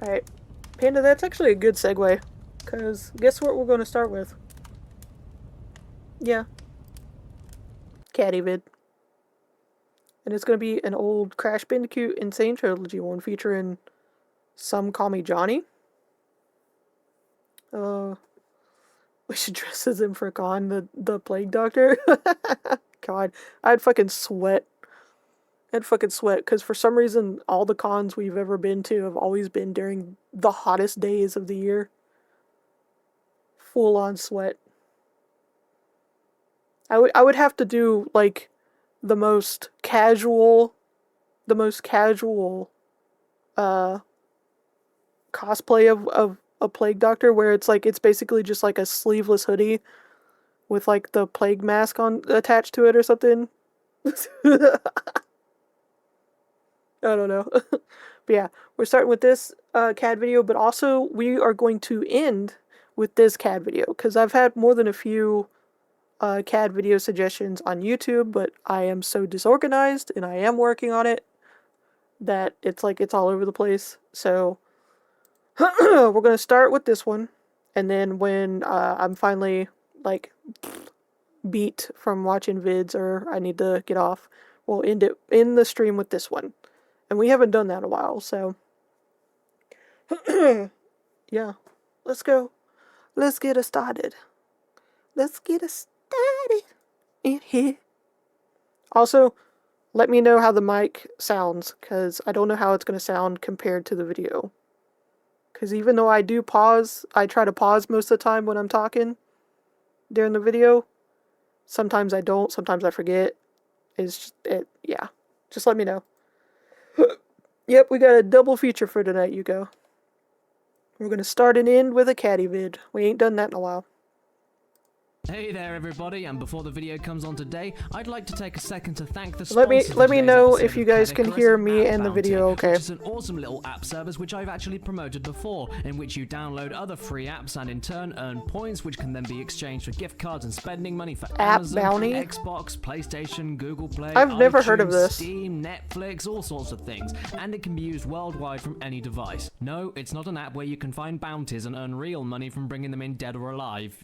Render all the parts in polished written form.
Alright. Panda, that's actually a good segue. Because guess what we're going to start with? Yeah. Caddy vid. And it's going to be an old Crash Bandicoot and Sane Trilogy one featuring SomecallmeJohnny. We should dress as him for a con, the Plague Doctor. God, I'd fucking sweat. I'd fucking sweat, because for some reason, all the cons we've ever been to have always been during the hottest days of the year. Full on sweat. I would have to do, like, the most casual, cosplay of a Plague Doctor, where it's like, it's basically just like a sleeveless hoodie with like the plague mask on attached to it or something. I don't know. But yeah, we're starting with this CAD video, but also we are going to end with this CAD video, because I've had more than a few CAD video suggestions on YouTube, but I am so disorganized, and I am working on it, that it's like it's all over the place. So we're going to start with this one, and then when I'm finally like beat from watching vids or I need to get off, we'll end it in the stream with this one. And we haven't done that in a while, so yeah, let's go. Let's get it started. Let's get it started in here. Also, let me know how the mic sounds, because I don't know how it's going to sound compared to the video. Because even though I do pause, I try to pause most of the time when I'm talking during the video. Sometimes I don't, sometimes I forget. Yeah. Just let me know. Yep, we got a double feature for tonight, you go. We're going to start and end with a caddy vid. We ain't done that in a while. Hey there everybody, and before the video comes on today, I'd like to take a second to thank the sponsor. Let me know if you guys can hear me and the video okay. Which is an awesome little app service which I've actually promoted before, in which you download other free apps and in turn earn points which can then be exchanged for gift cards and spending money for Amazon, Bounty? Xbox, PlayStation, Google Play, I've never iTunes, heard of this. Steam, Netflix, all sorts of things, and it can be used worldwide from any device. No, it's not an app where you can find bounties and earn real money from bringing them in dead or alive.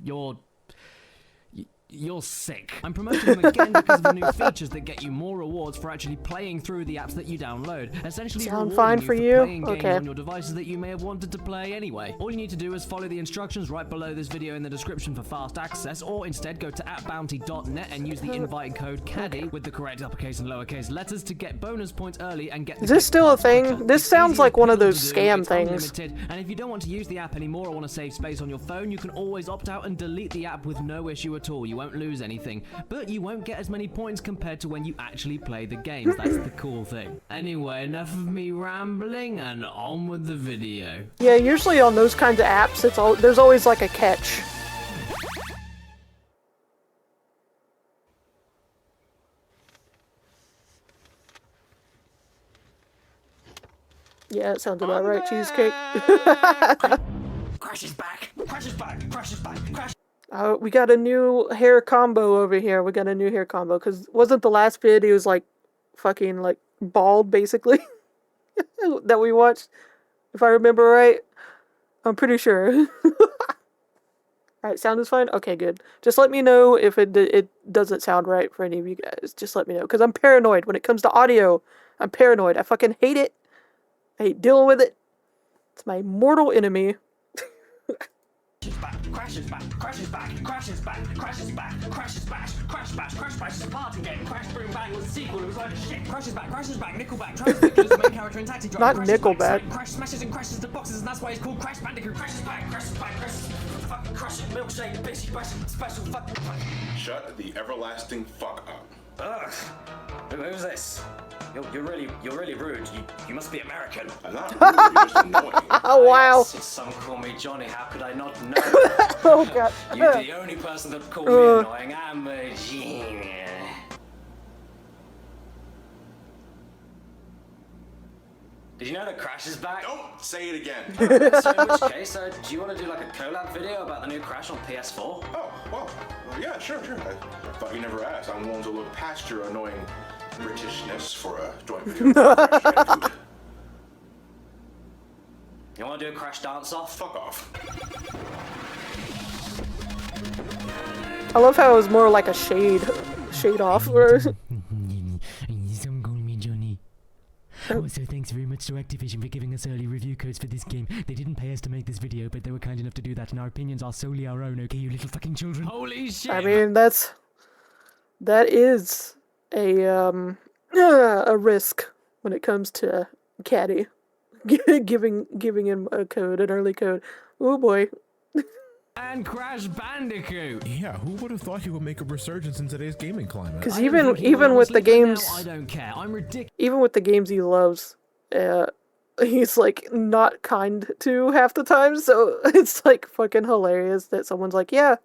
You're sick. I'm promoting them again because of the new features that get you more rewards for actually playing through the apps that you download. Essentially, sound fine for you? Playing games okay. on your devices that you may have wanted to play anyway. All you need to do is follow the instructions right below this video in the description for fast access, or instead go to appbounty.net and use the invite code CADDY with the correct uppercase and lowercase letters to get bonus points early and get. Is this still a thing? This sounds like one of those scam things. And if you don't want to use the app anymore or want to save space on your phone, you can always opt out and delete the app with no issue at all. You won't lose anything, but you won't get as many points compared to when you actually play the games. That's the cool thing. Anyway, enough of me rambling and on with the video. Yeah, usually on those kinds of apps, there's always like a catch. Yeah, it sounds about right, cheesecake. Crash is back! Crash is back! Crash is back! Crash! We got a new hair combo over here. We got a new hair combo, because wasn't the last vid he was like fucking like bald basically that we watched, if I remember right? I'm pretty sure. Alright, sound is fine? Okay, good. Just let me know if it doesn't sound right for any of you guys. Just let me know, because I'm paranoid when it comes to audio. I'm paranoid. I fucking hate it. I hate dealing with it. It's my mortal enemy. Crash is back, Crash is back, Crash is back, Crash is back, Crash is back, Crash Bash, Crash Bash is a party game. Crash Boom Bang was a sequel, it was like shit. Crash is back, Nickelback, Travis Bickle is the main character in Taxi Driver. Not Nickelback. Crash smashes and crashes the boxes, and that's why it's called Crash Bandicoot. Crash is back, Crash is back, Crash is fucking crushing milkshake, the bitchy bash, special fucking. Shut the everlasting fuck up. Ugh. Who's this? You're really rude. You must be American. I'm not rude, you're just annoying. Oh wow. Yes, some call me Johnny. How could I not know? Oh god. You're the only person that called me annoying. I'm a genius. Did you know that Crash is back? Don't say it again. So in which case, do you want to do like a collab video about the new Crash on PS4? Oh, well, yeah, sure. I thought you never asked. I'm willing to look past your annoying Britishness for a joint video. You want to do a crash dance off? Fuck off. I love how it was more like a shade off. Where SomecallmeJohnny. Also, thanks very much to Activision for giving us early review codes for this game. They didn't pay us to make this video, but they were kind enough to do that, and our opinions are solely our own, okay, you little fucking children? Holy shit! I mean, that is a risk when it comes to Caddy giving him a code, an early code. Oh boy. And Crash Bandicoot! Yeah, who would have thought he would make a resurgence in today's gaming climate? Because I don't think he even will, with the honestly, but games, now I don't care. I'm ridiculous. even with the games he loves, he's like not kind to half the time. So it's like fucking hilarious that someone's like, yeah,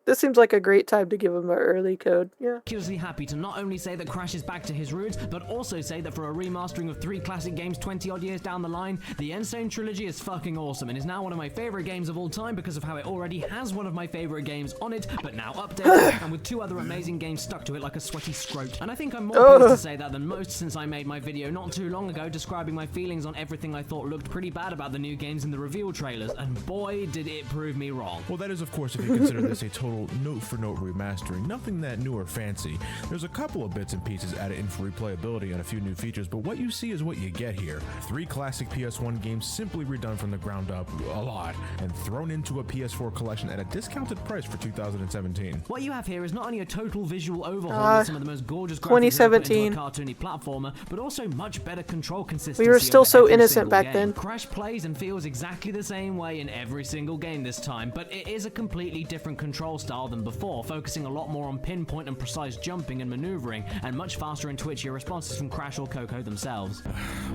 this seems like a great time to give him an early code. Yeah. Ridiculously happy to not only say that Crash is back to his roots, but also say that for a remastering of 3 classic games 20 odd years down the line, the Sane Trilogy is fucking awesome and is now one of my favorite games of all time because of how it already has one of my favorite games on it, but now updated and with 2 other amazing games stuck to it like a sweaty scrote. And I think I'm more pleased to say that than most since I made my video not too long ago describing my feelings on everything I thought looked pretty bad about the new games in the reveal trailers, and boy did it prove me wrong. Well, that is, of course, if you consider this a total note-for-note remastering. Nothing that new or fancy. There's a couple of bits and pieces added in for replayability and a few new features, but what you see is what you get here. 3 classic PS1 games simply redone from the ground up, a lot, and thrown into a PS4 collection at a discounted price for 2017. What you have here is not only a total visual overhaul with some of the most gorgeous graphics 2017. ever put into a cartoony platformer, but also much better control consistency. We were still over so every innocent single back game. then. Crash plays and feels exactly the same way in every single game this time, but it is a completely different control style than before, focusing a lot more on pinpoint and precise jumping and maneuvering, and much faster and twitchier responses from Crash or Coco themselves.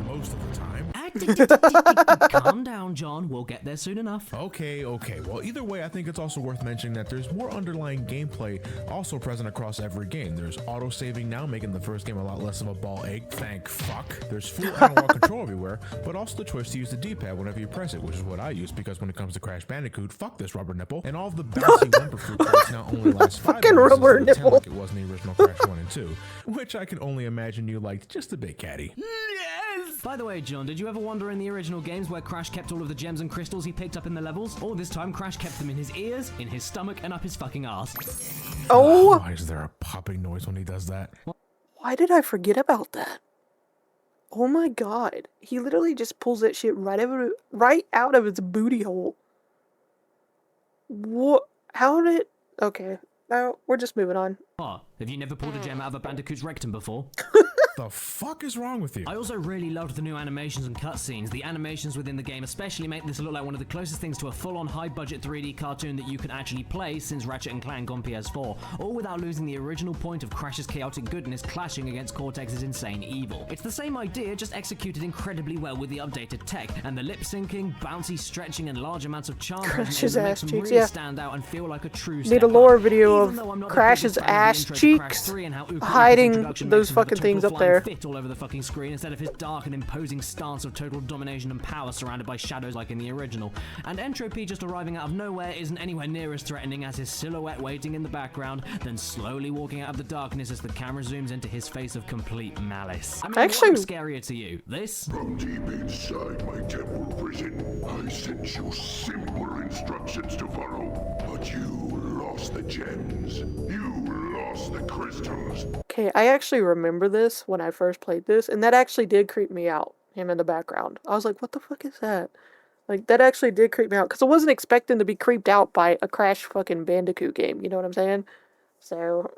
Most of the time. Calm down, John. We'll get there soon enough. Okay. Well, either way, I think it's also worth mentioning that there's more underlying gameplay also present across every game. There's auto-saving now, making the first game a lot less of a ball ache. Thank fuck. There's full analog control everywhere, but also the choice to use the D-pad whenever you press it, which is what I use because when it comes to Crash Bandicoot, fuck this rubber nipple. And all of the bouncy Wumper fruit cards now only last 5 Fucking hours rubber instead of 10 nipple. like it was in the original Crash 1 and 2, which I can only imagine you liked just a bit, Caddy. Yes! By the way, John, did you ever wonder in the original games where Crash kept all of the gems and crystals he picked up in the levels? Or this time Crash kept them in his ears, in his stomach, and up his fucking ass. Oh, Why is there a popping noise when he does that? why did I forget about that? Oh my god. He literally just pulls that shit right out of its booty hole. What? How did... Okay. Now, we're just moving on. Oh, have you never pulled a gem out of a Bandicoot's rectum before? The fuck is wrong with you? I also really loved the new animations and cutscenes. The animations within the game especially make this look like one of the closest things to a full-on high-budget 3D cartoon that you can actually play since Ratchet & Clank on PS4, all without losing the original point of Crash's chaotic goodness clashing against Cortex's insane evil. It's the same idea, just executed incredibly well with the updated tech, and the lip-syncing, bouncy stretching, and large amounts of charm Crash's present ass makes them cheeks, really yeah. stand out and feel like a true Need step a lore up. video Even though I'm of not the Crash's biggest fan of the ass intro to Crash cheeks 3 and how Ukali's hiding introduction those makes him have a fucking total things up flying there. fit all over the fucking screen instead of his dark and imposing stance of total domination and power surrounded by shadows like in the original. And Entropy just arriving out of nowhere isn't anywhere near as threatening as his silhouette waiting in the background, then slowly walking out of the darkness as the camera zooms into his face of complete malice. I mean, Actually- what looks scarier to you? This? From deep inside my temple prison, I sent you simple instructions to follow, but you lost the gems. You lost the crystals. Okay, I actually remember this when I first played this, and that actually did creep me out, him in the background. I was like, what the fuck is that? Like, that actually did creep me out, because I wasn't expecting to be creeped out by a Crash fucking Bandicoot game, you know what I'm saying? So,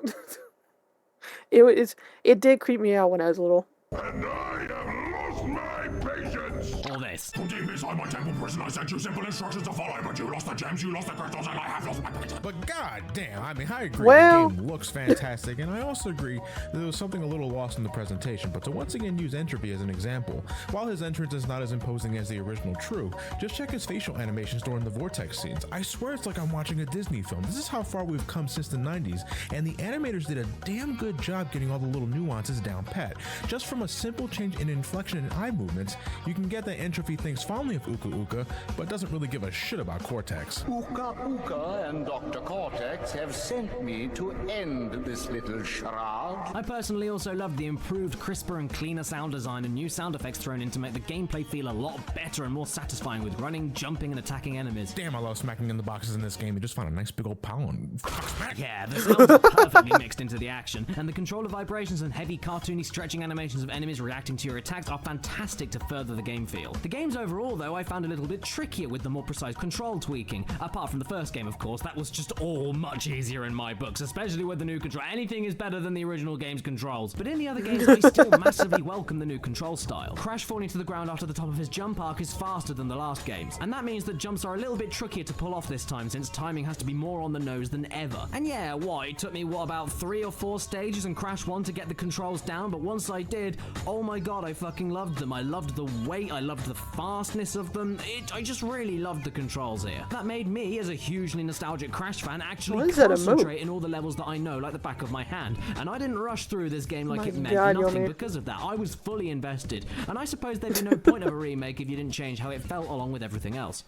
it did creep me out when I was little. And I have lost my patience. Or this? From deep inside my temple prison, I sent you simple instructions to follow, but you lost the gems, you lost the crystals, and I have lost my patience. But god damn, I mean, I agree Well- the game looks fantastic, and I also agree that there was something a little lost in the presentation, but to once again use Entropy as an example, while his entrance is not as imposing as the original True, just check his facial animations during the Vortex scenes. I swear it's like I'm watching a Disney film. This is how far we've come since the 90s, and the animators did a damn good job getting all the little nuances down pat. Just from a simple change in inflection and eye movements, you can get that Entropy thinks fondly of Uka Uka, but doesn't really give a shit about Cortex. Uka Uka and Dr. Cortex have sent me to end this little charade. I personally also loved the improved, crisper and cleaner sound design and new sound effects thrown in to make the gameplay feel a lot better and more satisfying with running, jumping and attacking enemies. Damn, I love smacking in the boxes in this game. You just find a nice big old pile and smack. Yeah, the sounds are perfectly mixed into the action, and the controller vibrations and heavy cartoony stretching animations of enemies reacting to your attacks are fantastic to further the game feel. The games overall, though, I found a little bit trickier with the more precise control tweaking. Apart from the first game, of course, that was just all much easier in my books, especially with the new control. Anything is better than the original game's controls. But in the other games, I still massively welcome the new control style. Crash falling to the ground after the top of his jump arc is faster than the last games, and that means that jumps are a little bit trickier to pull off this time, since timing has to be more on the nose than ever. And yeah, it took me, about 3 or 4 stages in Crash 1 to get the controls down, but once I did, oh my god, I fucking loved them. I loved the weight, I loved the fastness of them. I just really loved the controls here. That made me, as a hugely nostalgic Crash fan, actually concentrate in all the levels that I know like the back of my hand. And I didn't rush through this game like it meant nothing because of that. I was fully invested. And I suppose there'd be no point of a remake if you didn't change how it felt along with everything else.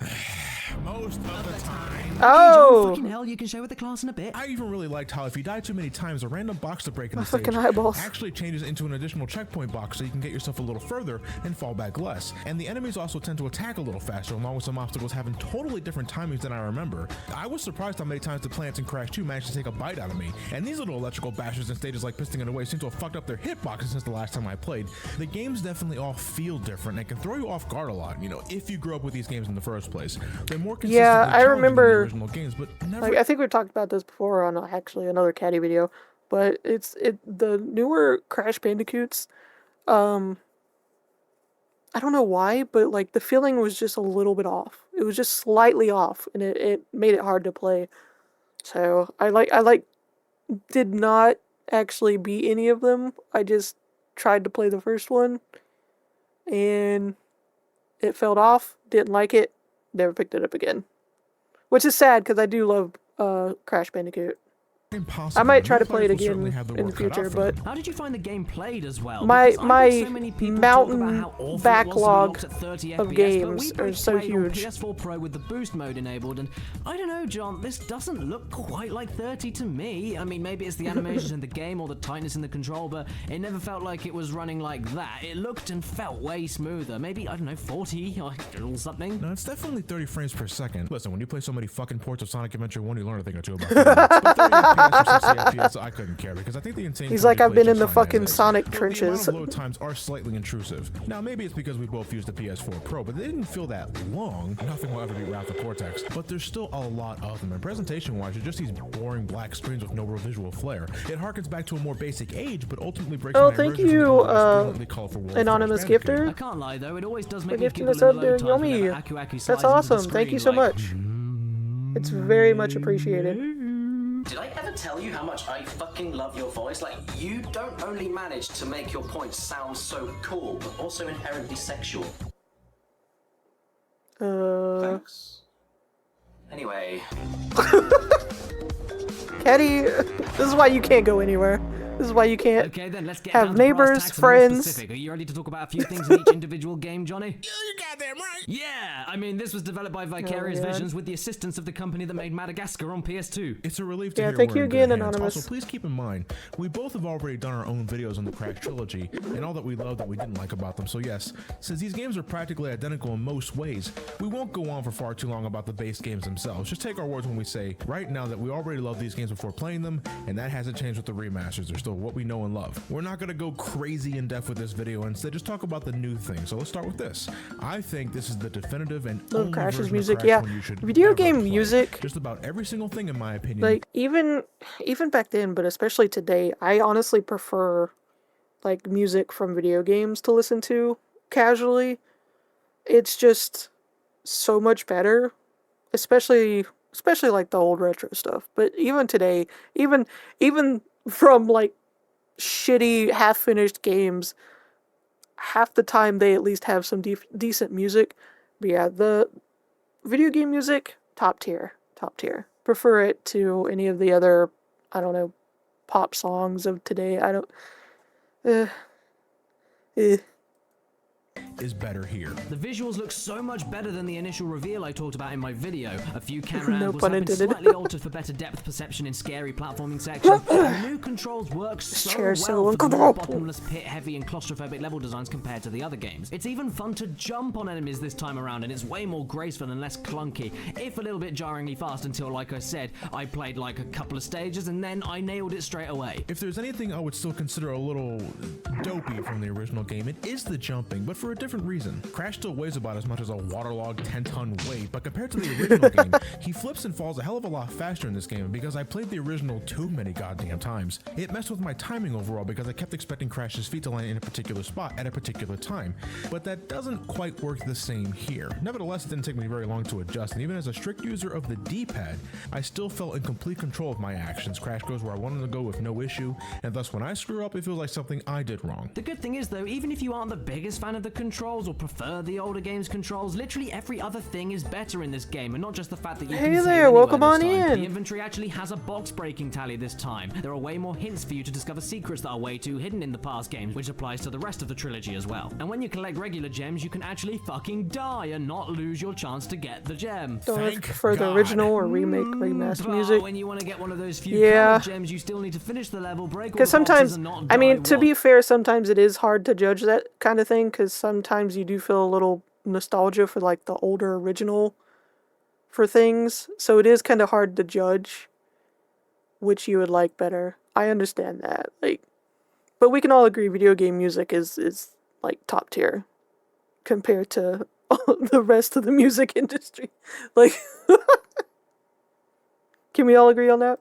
Most of the time. Oh! Fucking hell, you can show with the class in a bit. I even really liked how if you die too many times, a random box to break in the fucking stage eyeballs. actually changes into an additional checkpoint box so you can get yourself a little further and fall back less. And the enemies also tend to attack a little faster, along with some obstacles having totally different timings than I remember. I was surprised how many times the plants in Crash 2 managed to take a bite out of me. And these little electrical bastards in stages like Piston It Away seem to have fucked up their hitboxes since the last time I played. The games definitely all feel different and can throw you off guard a lot, if you grew up with these games in the first place. They're more consistently I remember than the original games, but never... I think we've talked about this before on actually another Caddy video, but the newer Crash Bandicoots, I don't know why, but like the feeling was just a little bit off. It was just slightly off, and it made it hard to play. So I did not actually beat any of them. I just tried to play the first one, and it felt off. Didn't like it. Never picked it up again, which is sad because I do love Crash Bandicoot. Impossible. I might try to play it These players will again certainly have their in the work cut out future, for but them. How did you find the game played as well? my Because I've heard so many people talk about mountain how awful it was to be backlog locked at 30 of FPS, but games we are both so played on huge. PS4 Pro with the boost mode enabled, and I don't know, John, this doesn't look quite like 30 to me. I mean, maybe it's the animations in the game or the tightness in the control, but it never felt like it was running like that. It looked and felt way smoother. Maybe, I don't know, 40 or something. No, it's definitely 30 frames per second. Listen, when you play so many fucking ports of Sonic Adventure 1, you learn a thing or two about physics. But 30 FPS or 60 FPS, I couldn't care because I think the insane. He's like, I've been in the just fine fucking as is. Sonic But the trenches. amount of load times are slightly intrusive. Now, maybe it's because we both used the PS4 Pro, but they didn't feel that long. Nothing will ever beat Wrath of Cortex, but there's still a lot of them. And presentation-wise, they're just these boring black screens with no real visual flair. It harkens back to a more basic age, but ultimately breaks Oh, my thank immersion you, from the less brilliantly colorful world of Anonymous Crash Bandicoot. Gifter. I can't lie though, it always does make For me gifting giggle us in up the there, load times Yomi. whenever Aku Aku slides That's into the awesome. Thank you so screen, like, much. It's very much appreciated. Did I ever tell you how much I fucking love your voice? Like, you don't only manage to make your points sound so cool, but also inherently sexual. Thanks. Anyway. Caddy, this is why you can't go anywhere. This is why you can't Okay, then let's get have down to brass neighbors, tacks and more friends. specific. Are you ready to talk about a few things in each individual game, Johnny? You goddamn right. Yeah, I mean, this was developed by Vicarious God. Visions with the assistance of the company that made Madagascar on PS2. It's a relief to Yeah, hear thank we're you in good again, hands. Anonymous. Also, please keep in mind, we both have already done our own videos on the Crash Trilogy and all that we love that we didn't like about them. So yes, since these games are practically identical in most ways, we won't go on for far too long about the base games themselves. Just take our words when we say right now that we already love these games before playing them, and that hasn't changed with the remasters. They're still what we know and love. We're not going to go crazy in depth with this video, instead just talk about the new things. So let's start with this. I think this is the definitive and Love only Crash's version of music, Crash yeah. one you should Video ever game play. music, Just about every single thing, in my opinion. like even back then, but especially today, I honestly prefer like music from video games to listen to casually. It's just so much better, especially like the old retro stuff. But even today, even from like shitty half-finished games, half the time they at least have some decent music. But yeah, the video game music, top tier. Prefer it to any of the other, I don't know, pop songs of today. I don't is better here. The visuals look so much better than the initial reveal I talked about in my video. A few camera No angles pun have been intended. slightly altered for better depth perception in scary platforming sections. The new controls work so chair well is so for the more uncomfortable. bottomless pit heavy and claustrophobic level designs compared to the other games. It's even fun to jump on enemies this time around, and it's way more graceful and less clunky, if a little bit jarringly fast until, like I said, I played like a couple of stages and then I nailed it straight away. If there's anything I would still consider a little dopey from the original game, it is the jumping, but for a different reason. Crash still weighs about as much as a waterlogged 10-ton weight, but compared to the original game, he flips and falls a hell of a lot faster in this game, and because I played the original too many goddamn times, it messed with my timing overall because I kept expecting Crash's feet to land in a particular spot at a particular time, but that doesn't quite work the same here. Nevertheless, it didn't take me very long to adjust, and even as a strict user of the D-pad, I still felt in complete control of my actions. Crash goes where I wanted to go with no issue, and thus when I screw up, it feels like something I did wrong. The good thing is though, even if you aren't the biggest fan of the controls or prefer the older game's controls, literally every other thing is better in this game, and not just the fact that you Hey can save there, anywhere welcome this on time. in. The inventory actually has a box breaking tally this time. There are way more hints for you to discover secrets that are way too hidden in the past games, which applies to the rest of the trilogy as well. And when you collect regular gems, you can actually fucking die and not lose your chance to get the gem. Don't know if you Thank prefer the God. original or remake, remaster But music. when you want to get one of those few Yeah. colored gems, you still need to finish the level, break all the Because boxes sometimes, and not I mean, die to be once. fair, sometimes it is hard to judge that kind of thing, because sometimes you do feel a little nostalgia for like the older original for things, so it is kind of hard to judge which you would like better. I understand that, like, but we can all agree video game music is like top tier compared to the rest of the music industry. Like, can we all agree on that?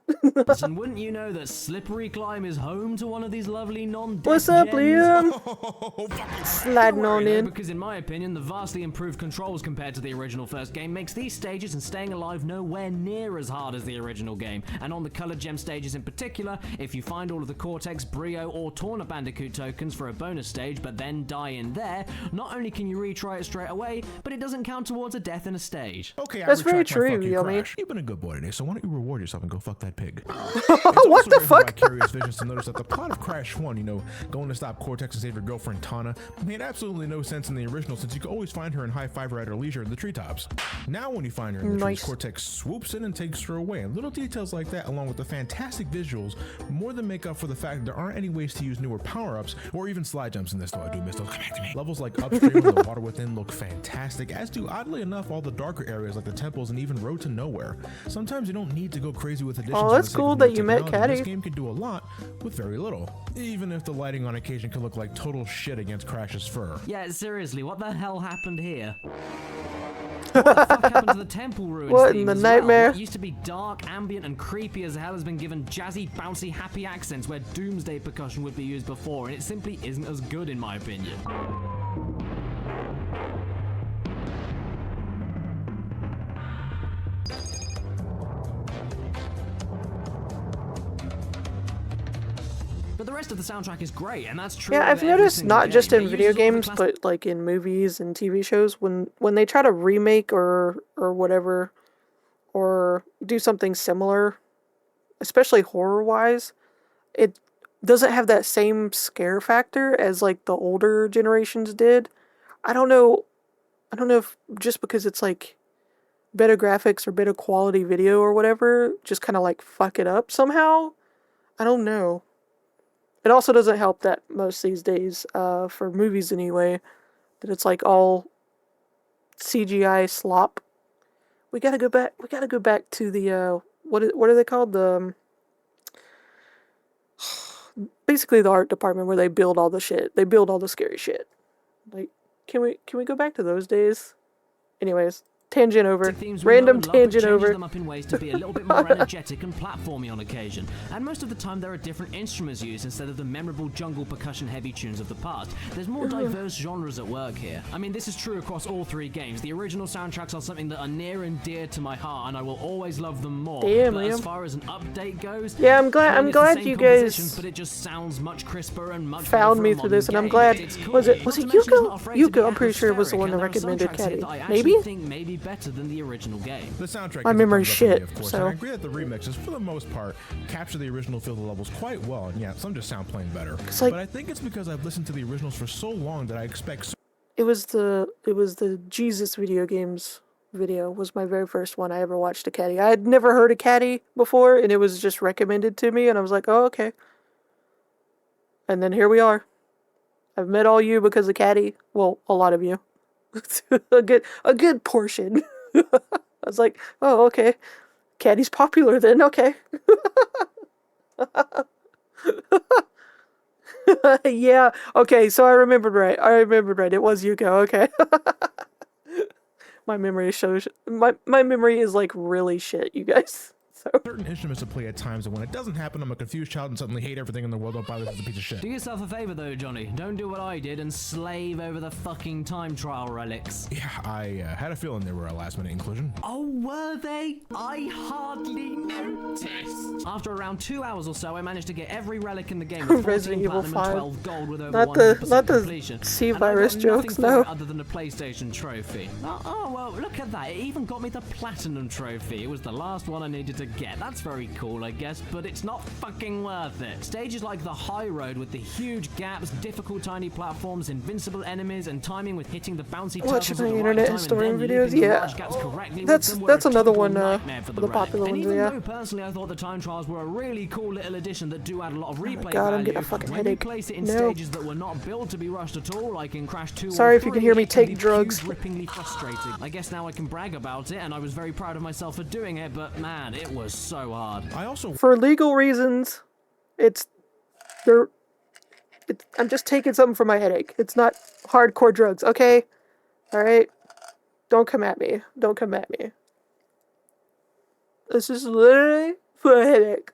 And wouldn't you know that Slippery Climb is home to one of these lovely non-death What's up, gems? Liam? Sliding on in. Because in my opinion, the vastly improved controls compared to the original first game makes these stages and staying alive nowhere near as hard as the original game. And on the colored gem stages in particular, if you find all of the Cortex, Brio, or Torna Bandicoot tokens for a bonus stage but then die in there, not only can you retry it straight away, but it doesn't count towards a death in a stage. Okay, I That's very retract my true, fuck you, Yomi. Crash. You've been a good boy today, so why don't you reward yourself and go fuck that pig? What the fuck? Vicarious visions to notice that the plot of Crash 1, going to stop Cortex and save your girlfriend Tana, made absolutely no sense in the original since you could always find her and high-five her at her leisure in the treetops. Now when you find her in the trees, Nice. Cortex swoops in and takes her away, and little details like that along with the fantastic visuals more than make up for the fact that there aren't any ways to use newer power-ups or even slide jumps in this, though I do miss those. Come back to me. Levels like Upstream and the water within look fantastic, as do oddly enough all the darker areas like the temples and even Road to Nowhere. Sometimes you don't need to go crazy with additions. Oh, for that's the sake cool of that new you met technology. This Caddy. game can do a lot with very little, even if the lighting on occasion can look like total shit against Crash's fur. Yeah, seriously, what the hell happened here? What the fuck happened to the temple ruins What theme in the as well? nightmare? What used to be dark, ambient, and creepy as hell has been given jazzy, bouncy, happy accents where doomsday percussion would be used before, and it simply isn't as good in my opinion. But the rest of the soundtrack is great, and that's true. Yeah, of I've every noticed single not just game. in It video uses all the games, classic- but like in movies and TV shows, when they try to remake or whatever, or do something similar, especially horror-wise, it doesn't have that same scare factor as like the older generations did. I don't know if just because it's like better graphics or better quality video or whatever, just kind of like fuck it up somehow. I don't know. It also doesn't help that most these days, for movies anyway, that it's like all CGI slop. We gotta go back. We gotta go back to the what are they called? The basically the art department where they build all the shit. They build all the scary shit. Like, can we go back to those days? Anyways. Tangent over. Themes we Random know and love, but tangent changes over. them up in ways to be a little bit more energetic and platformy on occasion. And most of the time there are different instruments used instead of the memorable jungle percussion heavy tunes of the past. There's more diverse genres at work here. I mean, this is true across all three games. The original soundtracks are something that are near and dear to my heart, and I will always love them more. Damn, but as Liam. far as an update goes, Yeah, I'm glad- I mean, I'm it's the glad same you guys compositions, but it just sounds much crisper and much Found better me for a through this, and I'm modern glad. game. It's cool. Was it Not to mention it's Yuko? not afraid to be Yuko, I'm pretty sure it was the atmospheric, one that and there are recommended soundtracks here Caddy. that I actually Maybe? think may be better than the original game. The soundtrack My is a memory's thumbs up for me, shit, of course, so- and I agree that the remixes, for the most part, capture the original feel of the levels quite well, and yeah, some just sound plain better. like- But I think it's because I've listened to the originals for so long that I expect It was the Jesus video games video was my very first one I ever watched a Caddy. I had never heard of Caddy before, and it was just recommended to me, and I was like, oh, okay. And then here we are. I've met all you because of Caddy. Well, a lot of you. a good portion. I was like, oh, okay. Caddy's popular then, okay. Yeah, okay, so I remembered right. It was Yuko, okay. My memory shows my memory is like really shit, you guys. So. Certain instruments to play at times, and when it doesn't happen, I'm a confused child and suddenly hate everything in the world. Don't bother with a piece of shit. Do yourself a favor though, Johnny. Don't do what I did and slave over the fucking time trial relics. Yeah, I had a feeling they were a last-minute inclusion. Oh, were they? I hardly noticed. After around 2 hours or so, I managed to get every relic in the game with 14 Resident Evil platinum 5. and 12 gold with over Not 100% the completion. C-virus And I got jokes, nothing for no. it other than a PlayStation trophy. Oh, well, look at that. It even got me the platinum trophy. It was the last one I needed to get. That's very cool, I guess, but it's not fucking worth it. Stages like the high road with the huge gaps, difficult tiny platforms, invincible enemies, and timing with hitting the bouncy Watching turtles my at the internet right and time storing and then videos, leaping the yeah. large gaps correctly with That's them were that's a another typical one nightmare for for the relic. popular And ones, even yeah. though personally I thought the time trials were a really cool little addition that do add a lot of replay God, I'm value, getting a fucking when headache. you place it in No. stages that were not built to be rushed at all, like in Crash 2 Sorry or if you can 3, hear me it can take be drugs. pube-rippingly frustrating. I guess now I can brag about it, and I was very proud of myself for doing it, but man, it was so hard. I also For legal reasons, I'm just taking something for my headache. It's not hardcore drugs, okay? Alright? Don't come at me. Don't come at me. This is literally for a headache.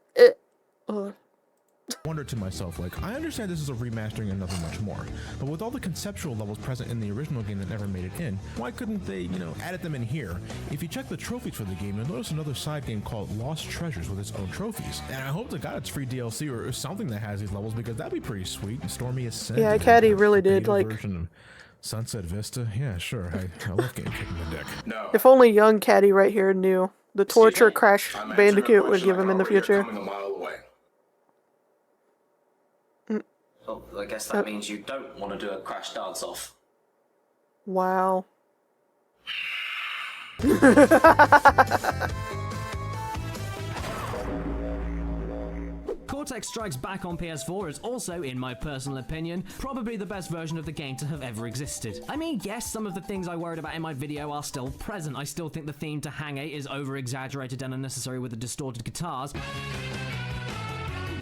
wondered to myself, like, I understand this is a remastering and nothing much more, but with all the conceptual levels present in the original game that never made it in, why couldn't they, added them in here? If you check the trophies for the game, you'll notice another side game called Lost Treasures with its own trophies. And I hope to God it's free DLC or something that has these levels, because that'd be pretty sweet. Stormy Ascent. Yeah, Caddy really did, beta like... version of Sunset Vista. Yeah, sure. I love getting kicked in the dick. No. If only young Caddy right here knew the torture Crash I'm answering a Bandicoot would question give I him can in the already hear future. coming a mile away. Well, I guess that means you don't want to do a Crash dance off. Wow. Cortex Strikes Back on PS4 is also, in my personal opinion, probably the best version of the game to have ever existed. I mean, yes, some of the things I worried about in my video are still present. I still think the theme to Hang 8 is over-exaggerated and unnecessary with the distorted guitars.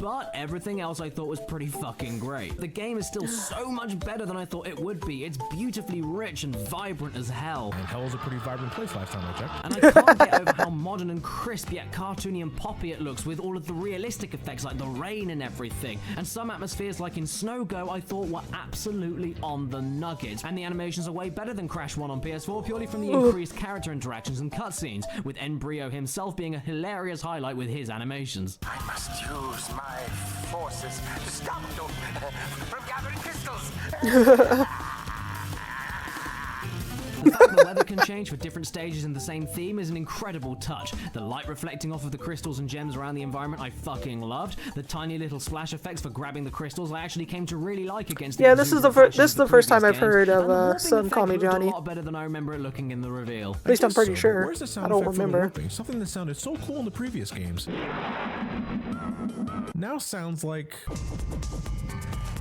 But everything else I thought was pretty fucking great. The game is still so much better than I thought it would be. It's beautifully rich and vibrant as hell. And hell is a pretty vibrant place last time I checked. And I can't get over how modern and crisp yet cartoony and poppy it looks with all of the realistic effects like the rain and everything. And some atmospheres like in Snow Go I thought were absolutely on the nugget. And the animations are way better than Crash 1 on PS4 purely from the increased character interactions and cutscenes, with Embryo himself being a hilarious highlight with his animations. I must use my forces to stop them from gathering crystals. The fact the weather can change for different stages in the same theme is an incredible touch. The light reflecting off of the crystals and gems around the environment I fucking loved. The tiny little splash effects for grabbing the crystals I actually came to really like against the Yeah, this is the exuberant this is the fashion first of time I've previous heard games, of and the warping Some Call Me effect looked Johnny. a lot better than I remember it looking in the reveal. At least I'm pretty So, sure. where's the sound I don't effect for the remember. warping? Something that sounded so cool in the previous games. Now sounds like...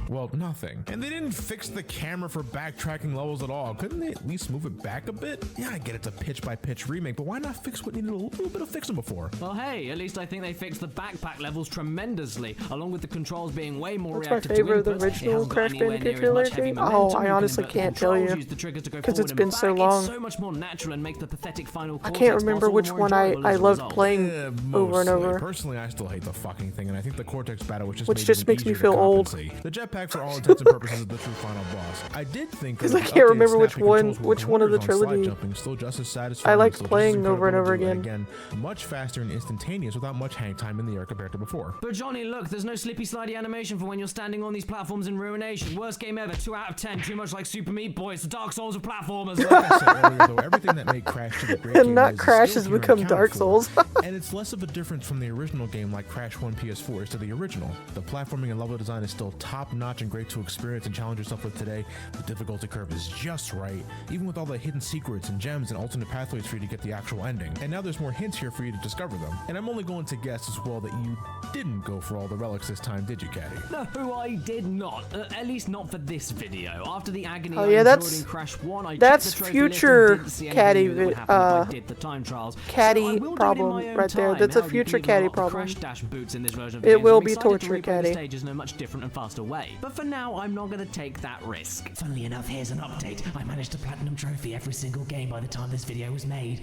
well, nothing. And they didn't fix the camera for backtracking levels at all. Couldn't they at least move it back a bit? Yeah, I get it's a pitch-by-pitch remake, but why not fix what needed a little bit of fixing before? Well, hey, at least I think they fixed the backpack levels tremendously, along with the controls being way more What's my reactive favorite to of the inputs. original It hasn't got Crash anywhere Bandicoot near as much trilogy? heavy Oh, momentum. I You can honestly invert the can't tell controls, you. use the triggers to go 'Cause it's forward been and so back. long. It's so much more natural and makes the pathetic final I Cortex can't remember boss all which more one I enjoyable as a loved result. playing over and Mostly. over. Personally, I still hate the fucking thing, and I think the Cortex battle was just Which made just even makes me easier feel to old. compensate. The jetpack, for all intents and purposes, is the true final boss. I did think Because that I the can't updated remember which snapping one- controls were which one of the wonders on slide trilogy jumping, still just as satisfying, I liked still just playing as over and incredible over to do it again. much faster and instantaneous without much hang time in the air compared to before. But Johnny, look, there's no slippy slidey animation for when you're standing on these platforms in Ruination. Worst game ever, 2 out of 10, too much like Super Meat Boy. It's the Dark Souls of platformers. Like I said earlier, though, everything that made Crash to the great game Not is Crash still has here and become accounted Dark for. Souls. And it's less of a difference from the original game like Crash 1 PS4 is to the original. The platforming and level design is still top notch. notch and great to experience and challenge yourself with today, the difficulty curve is just right, even with all the hidden secrets and gems and alternate pathways for you to get the actual ending. And now there's more hints here for you to discover them. And I'm only going to guess as well that you didn't go for all the relics this time, did you, Caddy? No, I did not. At least not for this video. After the agony Oh, I yeah, enjoyed that's- in Crash 1, I that's checked the trophy future list and didn't see anything Caddy new that would happen if I did the time trials. Caddy So I will do it in problem my own right there. time. That's a Hell, you future can even Caddy unlock the problem. Crash Dash boots in this version of the It game, will so I'm be excited torture, to replay the Caddy. stages in a much different and faster way. But for now, I'm not going to take that risk. Funnily enough, here's an update. I managed to platinum trophy every single game by the time this video was made.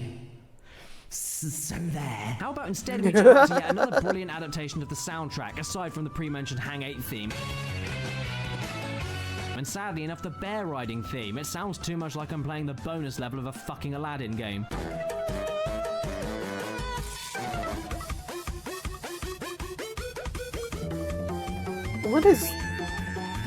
So there. How about instead we check out yet another brilliant adaptation of the soundtrack, aside from the pre-mentioned Hang 8 theme. And sadly enough, the bear riding theme. It sounds too much like I'm playing the bonus level of a fucking Aladdin game.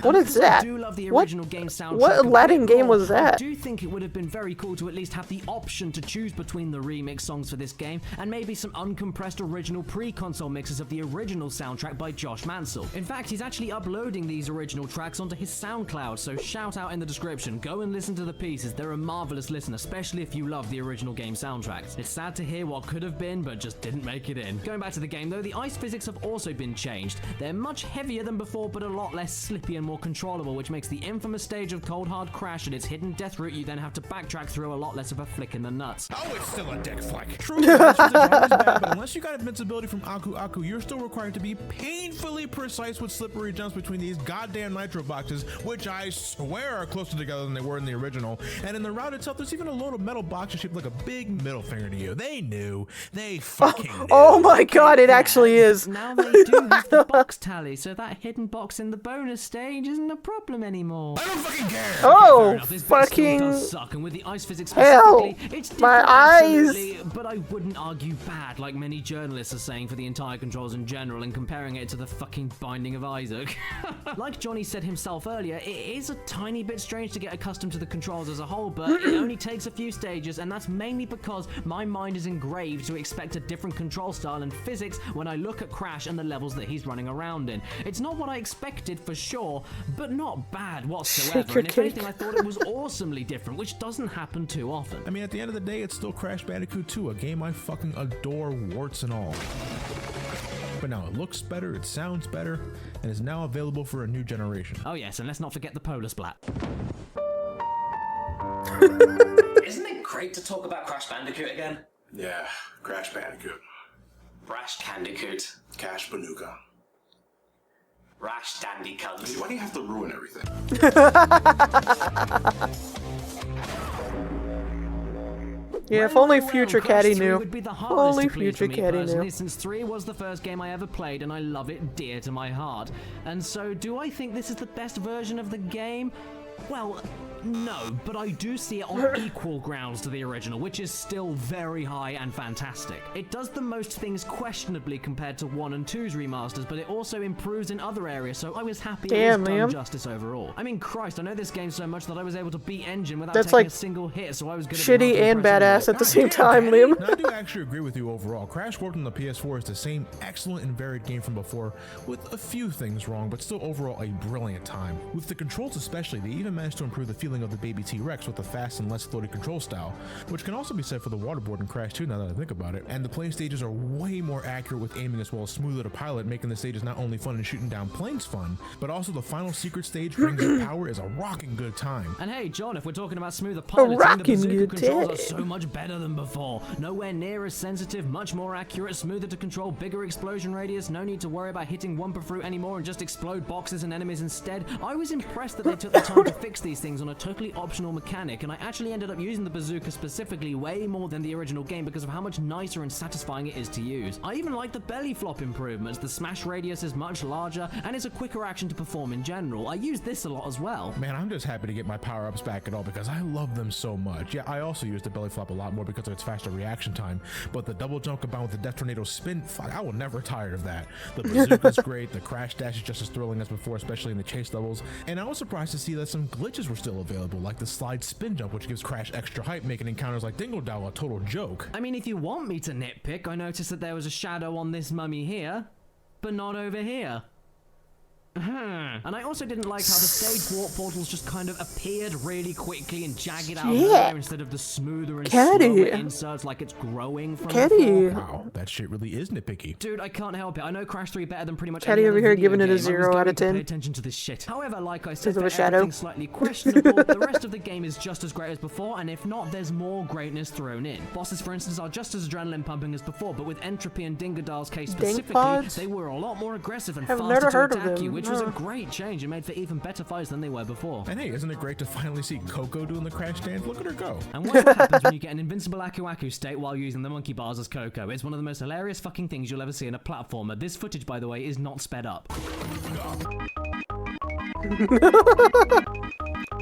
What is that? I do love the What- original game soundtrack what a bit Aladdin game more. was that? I do think it would have been very cool to at least have the option to choose between the remix songs for this game and maybe some uncompressed original pre-console mixes of the original soundtrack by Josh Mansell. In fact, he's actually uploading these original tracks onto his SoundCloud, so shout out in the description. Go and listen to the pieces. They're a marvelous listen, especially if you love the original game soundtracks. It's sad to hear what could have been, but just didn't make it in. Going back to the game though, the ice physics have also been changed. They're much heavier than before, but a lot less slippy and more controllable, which makes the infamous stage of Cold Hard Crash and its hidden death route you then have to backtrack through a lot less of a flick in the nuts. Oh, it's still a dick flick. True, this is bad, but unless you got invincibility from Aku Aku, you're still required to be painfully precise with slippery jumps between these goddamn nitro boxes, which I swear are closer together than they were in the original. And in the route itself, there's even a load of metal boxes shaped like a big middle finger to you. They knew. They fucking knew. Oh my god, it actually is. Now they do have the box tally, so that hidden box in the bonus stage isn't a problem anymore. I don't fucking care. Oh, Fair enough, this bit still fucking does suck, and with the ice physics hell. specifically, it's My different, eyes. absolutely, but I wouldn't argue bad, like many journalists are saying for the entire controls in general and comparing it to the fucking Binding of Isaac. Like Johnny said himself earlier, it is a tiny bit strange to get accustomed to the controls as a whole, but it only takes a few stages, and that's mainly because my mind is engraved to expect a different control style and physics when I look at Crash and the levels that he's running around in. It's not what I expected for sure, but not bad whatsoever, Shake your and if anything, cake. I thought it was awesomely different, which doesn't happen too often. I mean, at the end of the day, it's still Crash Bandicoot 2, a game I fucking adore, warts and all. But now it looks better, it sounds better, and is now available for a new generation. Oh yes, and let's not forget the polar splat. Isn't it great to talk about Crash Bandicoot again? Yeah, Crash Bandicoot. Rash Candicoot. Cash Banuka. Rash Dandy Cunt. Why do you have to ruin everything? Yeah, if only Well, future Crash Caddy 3 knew. would be the If hardest only to please for future me Caddy personally, knew. since 3 was the first game I ever played and I love it dear to my heart. And so, do I think this is the best version of the game? Well, no, but I do see it on equal grounds to the original, which is still very high and fantastic. It does the most things questionably compared to 1 and 2's remasters, but it also improves in other areas, so I was happy it Damn, was done Liam. justice overall. I mean, Christ, I know this game so much that I was able to beat Engine without That's taking like a single hit, so I was good shitty and badass at the same time, Liam. Now, I do actually agree with you overall. Crash worked on the PS4 is the same excellent and varied game from before, with a few things wrong, but still overall a brilliant time. With the controls especially, they even managed to improve the feeling of the baby T-Rex with a fast and less floaty control style, which can also be said for the waterboard in Crash 2 now that I think about it. And the plane stages are way more accurate with aiming as well as smoother to pilot, making the stages not only fun and shooting down planes fun, but also the final secret stage, Rings of Power, is a rocking good time. And hey, John, if we're talking about smoother piloting, the rocking bazooka good controls are time. so much better than before. Nowhere near as sensitive, much more accurate, smoother to control, bigger explosion radius, no need to worry about hitting Wumpa Fruit anymore and just explode boxes and enemies instead. I was impressed that they took the time to fix these things on a totally optional mechanic, and I actually ended up using the bazooka specifically way more than the original game because of how much nicer and satisfying it is to use. I even like the belly flop improvements. The smash radius is much larger and it's a quicker action to perform in general. I use this a lot as well. Man, I'm just happy to get my power-ups back at all because I love them so much. Yeah, I also use the belly flop a lot more because of its faster reaction time, but the double jump combined with the Death Tornado spin, fuck, I will never tire of that. The bazooka's great, the crash dash is just as thrilling as before, especially in the chase levels, and I was surprised to see that some glitches were still available, like the slide spin jump, which gives Crash extra hype, making encounters like Dingle Dow a total joke. I mean, if you want me to nitpick, I noticed that there was a shadow on this mummy here, but not over here. And I also didn't like how the stage warp portals just kind of appeared really quickly and jagged out of Yeah. nowhere instead of the smoother and Caddy. slower inserts like it's growing from Caddy. before. Wow, that shit really is nitpicky. Dude, I can't help it. I know Crash 3 better than pretty much Caddy any over other here video giving it a game. I was 0 going out of to 10. Pay attention to this shit. However, like I said, Because of for a shadow. everything slightly questionable, the rest of the game is just as great as before, and if not, there's more greatness thrown in. Bosses, for instance, are just as adrenaline pumping as before, but with Entropy and Dingodil's case specifically, Pods? they were a lot more aggressive and Have faster never to heard of attack them, you, which was a no. great change and made for even better fights than they were before. And hey, isn't it great to finally see Coco doing the crash dance? Look at her go. And watch what happens when you get an invincible Aku Aku state while using the monkey bars as Coco. It's one of the most hilarious fucking things you'll ever see in a platformer. This footage, by the way, is not sped up.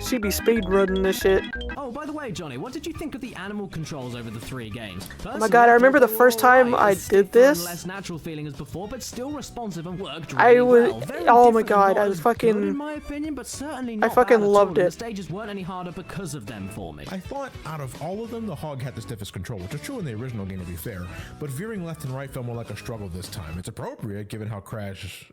She be speed running this shit. Oh, by the way, Johnny, what did you think of the animal controls over the 3 games? Oh my god, I remember the first time I did this. Less natural feeling as before, but still responsive and worked I really was- well. Very oh my different and god, not I was as fucking- good in my opinion, but certainly not fucking bad at loved all, and it. The stages weren't any harder because of them for me. I thought out of all of them, the Hog had the stiffest control, which is true in the original game to be fair, but veering left and right felt more like a struggle this time. It's appropriate given how Crash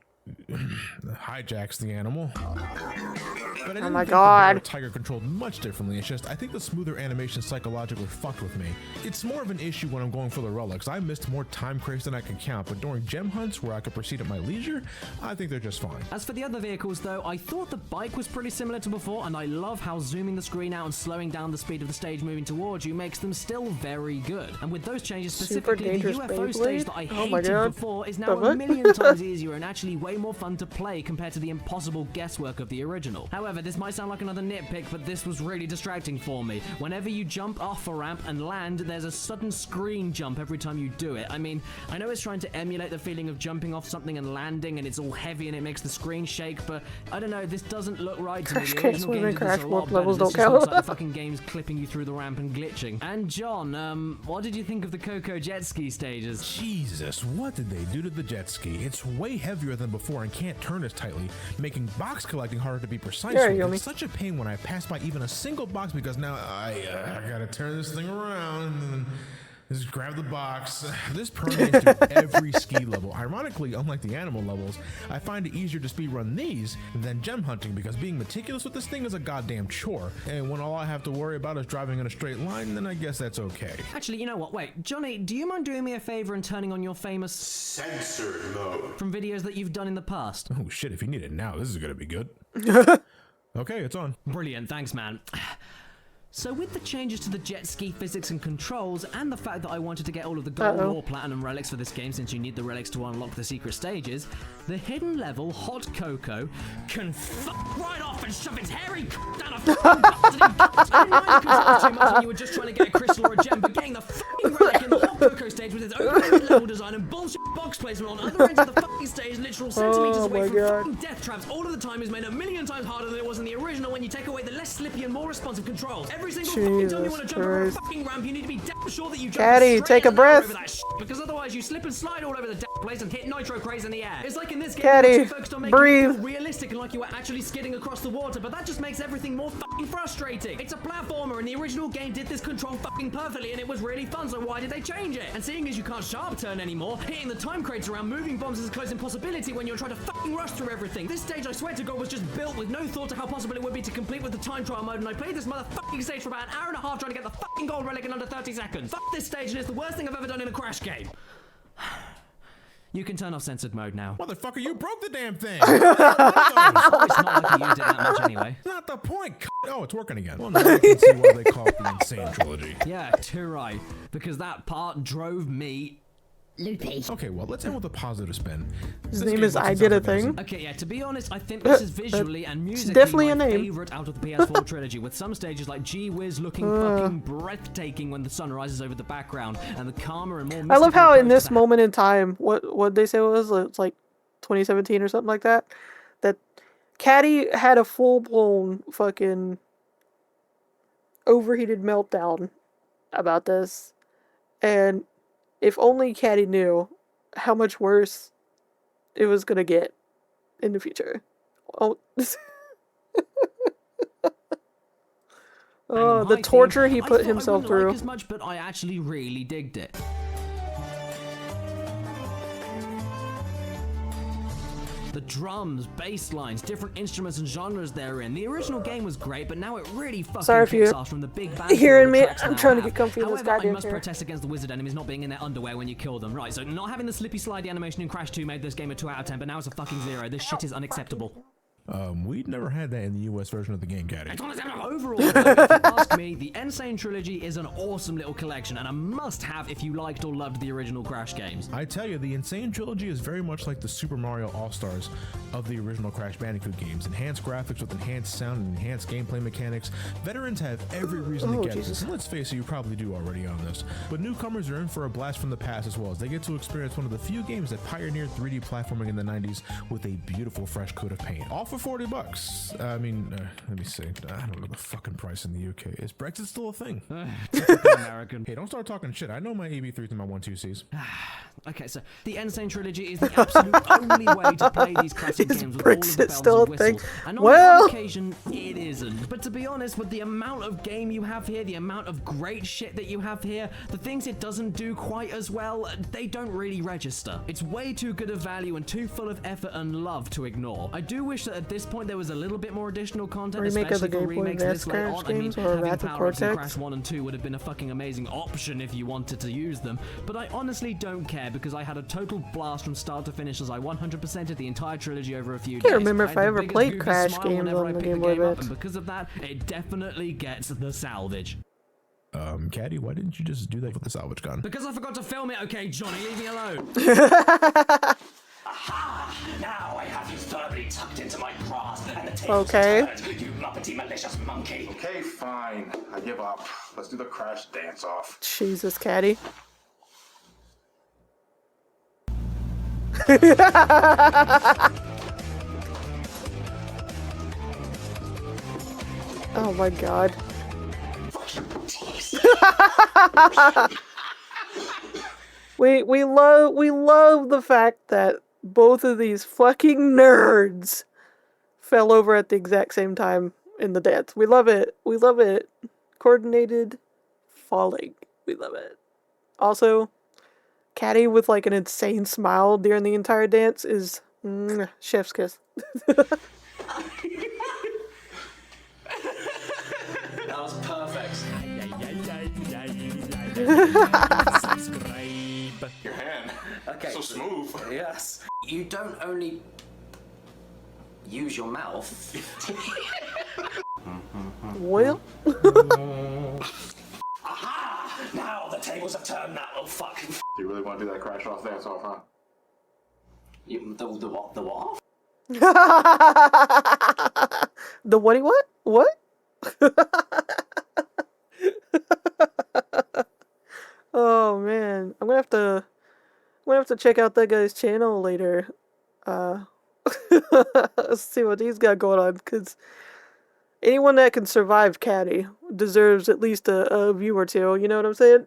hijacks the animal. But I didn't my think God. The bear tiger controlled much differently. It's just I think the smoother animation psychologically fucked with me. It's more of an issue when I'm going for the relics. I missed more time crates than I can count, but during gem hunts where I could proceed at my leisure, I think they're just fine. As for the other vehicles, though, I thought the bike was pretty similar to before, and I love how zooming the screen out and slowing down the speed of the stage moving towards you makes them still very good. And with those changes, Super specifically the dangerous UFO stage Beyblade? that I Oh my hated God. before is now The a what? million times easier and actually way more fun to play compared to the impossible guesswork of the original. However, this might sound like another nitpick, but this was really distracting for me. Whenever you jump off a ramp and land, there's a sudden screen jump every time you do it. I mean, I know it's trying to emulate the feeling of jumping off something and landing, and it's all heavy and it makes the screen shake, but I don't know, this doesn't look right to me. Crash The Games original when game did this Crash a Warp lot better. levels This don't just looks count. like the fucking game's clipping you through the ramp and glitching. And John, what did you think of the Coco jet ski stages? Jesus, what did they do to the jet ski? It's way heavier than before and can't turn as tightly, making box collecting harder to be precise There with. you go, It's such a pain when I pass by even a single box because now I gotta turn this thing around and just grab the box. This permeates through every ski level. Ironically, unlike the animal levels, I find it easier to speedrun these than gem hunting because being meticulous with this thing is a goddamn chore. And when all I have to worry about is driving in a straight line, then I guess that's okay. Actually, you know what? Wait, Johnny, do you mind doing me a favor and turning on your famous Censored mode. from videos that you've done in the past? Oh shit, if you need it now, this is gonna be good. Okay, it's on. Brilliant, thanks, man. So with the changes to the jet ski physics and controls, and the fact that I wanted to get all of the gold or platinum relics for this game since you need the relics to unlock the secret stages, the hidden level Hot Coco can fuck right off and shove its hairy down a fucking bastard. I didn't mind the controls too much when you were just trying to get a crystal or a gem, but getting the fucking relic in the Hot Coco stage with its open level design and bullshit box placement on other ends of the fucking stage, literal centimeters away from fucking death traps all of the time, is made a million times harder than it was in the original when you take away the less slippy and more responsive controls. Every single fucking time you want to jump over a fucking ramp, you need to be damn sure that you jump Caddy, straight take a and narrow breath. over that shit, because otherwise you slip and slide all over the damn place and hit nitro craze in the air. It's like in this game, Caddy, you're too focused on making breathe. it feel realistic and like you were actually skidding across the water, but that just makes everything more fucking frustrating. It's a platformer, and the original game did this control fucking perfectly, and it was really fun, so why did they change it? And seeing as you can't sharp turn anymore, hitting the time crates around moving bombs is a close impossibility when you're trying to fucking rush through everything. This stage, I swear to God, was just built with no thought to how possible it would be to complete with the time trial mode, and I played this motherfucking stage for about an hour and a half trying to get the fucking gold relic in under 30 seconds. Fuck this stage, and it's the worst thing I've ever done in a Crash game. You can turn off censored mode now. Motherfucker, you broke the damn thing! It's not like you used it that much anyway. Not the point. Oh, it's working again. Well, now I can see why they call it the Insane Trilogy. Yeah, too right. Because that part drove me loopy. Okay, well, let's end with a positive spin. His name is I Did a Thing. Okay, yeah, to be honest, I think this is visually and musically definitely my a name. favorite out of the PS4 trilogy, with some stages like Gee Whiz looking fucking breathtaking when the sun rises over the background, and the calmer and more I love mystical how in approach this to moment in time, what they say was, it's like 2017 or something like that, that Caddy had a full-blown fucking overheated meltdown about this, and if only Caddy knew how much worse it was gonna get in the future. Oh, oh, the torture he put himself through. Like as much, but I actually really digged it. The drums, bass lines, different instruments and genres they're in. The original game was great, but now it really fucking Sorry if kicks you're ass from the big band. hearing me. I'm trying to get comfy in this However, I goddamn must chair. protest against the wizard enemies not being in their underwear when you kill them. Right, so not having the slippy slidey animation in Crash 2 made this game a 2 out of 10, but now it's a fucking 0. This shit is unacceptable. We'd never had that in the US version of the game, Caddy. Overall, though, if you ask me, the Sane Trilogy is an awesome little collection and a must-have if you liked or loved the original Crash games. I tell you, the Sane Trilogy is very much like the Super Mario All-Stars of the original Crash Bandicoot games. Enhanced graphics with enhanced sound and enhanced gameplay mechanics. Veterans have every reason to get this, and let's face it, you probably do already on this. But newcomers are in for a blast from the past as well, as they get to experience one of the few games that pioneered 3D platforming in the 90s with a beautiful fresh coat of paint. All for $40. I mean, let me see. I don't know the fucking price in the UK. Is Brexit still a thing? American. Hey, don't start talking shit. I know my AB3s and my 1-2Cs. Okay, so the Sane Trilogy is the absolute only way to play these classic games with all of the bells still and a thing? whistles. And on Well, one occasion, it isn't. But to be honest, with the amount of game you have here, the amount of great shit that you have here, the things it doesn't do quite as well, they don't really register. It's way too good of value and too full of effort and love to ignore. I do wish that at this point there was a little bit more additional content, Remake of especially the for Game Boy remakes this late Advance on. Crash games or having Wrath of power-ups in Cortex? Crash 1 and 2 would have been a fucking amazing option if you wanted to use them, but I honestly don't care because I had a total blast from start to finish as I 100%ed the entire trilogy over a few days. Can't remember if had I the ever biggest played goofy Crash smile games whenever on I the picked Game Boy game up, Advance. and because of that, it definitely gets the salvage. Caddy, why didn't you just do that with the salvage gun? Because I forgot to film it, okay, Johnny, leave me alone. Aha! Now I have you firmly tucked into my grasp, and the tables Okay. are turned, you muppety malicious monkey. Okay, fine. I give up. Let's do the Crash dance-off. Jesus, Caddy. Oh my god. we love the fact that both of these fucking nerds fell over at the exact same time in the dance. We love it. We love it. Coordinated falling. We love it. Also, Caddy with like an insane smile during the entire dance is chef's kiss. That was perfect. Your hand. Okay. So smooth. Yes. You don't only use your mouth. Well, Aha! Now the tables have turned, that little fuck. Do you really want to do that Crash off dance-off, huh? The what? The what? the what? What? Oh man, I'm gonna have to check out that guy's channel later. Let's see what he's got going on, because anyone that can survive Caddy deserves at least a view or two. You know what I'm saying?